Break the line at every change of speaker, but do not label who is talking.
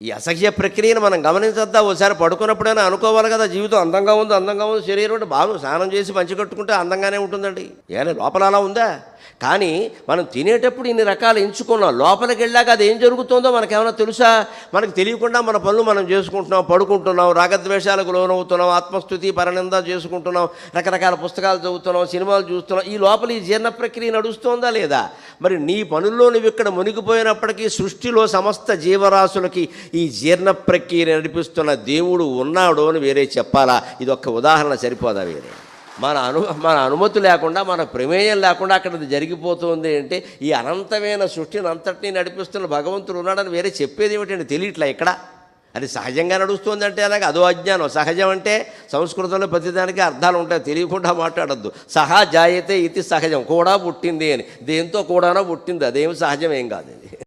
ఈ అసహ్య ప్రక్రియను మనం గమనించద్దా? ఒకసారి పడుకున్నప్పుడైనా అనుకోవాలి కదా, జీవితం అందంగా ఉంది, అందంగా ఉంది, శరీరం అంటే బాగా స్నానం చేసి పంచి కట్టుకుంటే అందంగానే ఉంటుందండి. ఏమైనా లోపల అలా ఉందా? కానీ మనం తినేటప్పుడు ఇన్ని రకాలు ఎంచుకున్నాం, లోపలికి వెళ్ళాక అది ఏం జరుగుతుందో మనకేమైనా తెలుసా? మనకు తెలియకుండా మన పనులు మనం చేసుకుంటున్నాం, పడుకుంటున్నాం, రాగద్వేషాలకు లోనవుతున్నాం, ఆత్మస్థుతి పరనింద చేసుకుంటున్నాం, రకరకాల పుస్తకాలు చదువుతున్నాం, సినిమాలు చూస్తున్నాం. ఈ లోపల ఈ జీర్ణ ప్రక్రియ నడుస్తుందా లేదా? మరి నీ పనుల్లో నువ్వు ఇక్కడ మునిగిపోయినప్పటికీ సృష్టిలో సమస్త జీవరాశులకి ఈ జీర్ణ ప్రక్రియ నడిపిస్తున్న దేవుడు ఉన్నాడు అని వేరే చెప్పాలా? ఇది ఒక్క ఉదాహరణ సరిపోదా? వేరే మన అనుమతి లేకుండా, మన ప్రమేయం లేకుండా అక్కడ జరిగిపోతుంది అంటే ఈ అనంతమైన సృష్టిని అంతటినీ నడిపిస్తున్న భగవంతుడు ఉన్నాడని వేరే చెప్పేది ఏమిటండి? తెలియట్లా ఇక్కడ. అది సహజంగా నడుస్తుంది అంటే అలాగే అదో అజ్ఞానం. సహజం అంటే సంస్కృతంలో ప్రతిదానికి అర్థాలు ఉంటాయి, తెలియకుండా మాట్లాడద్దు. సహా జాయతే ఇది సహజం, కూడా పుట్టింది అని. దేంతో కూడానో పుట్టింది, అదేమి సహజం ఏం కాదు. అది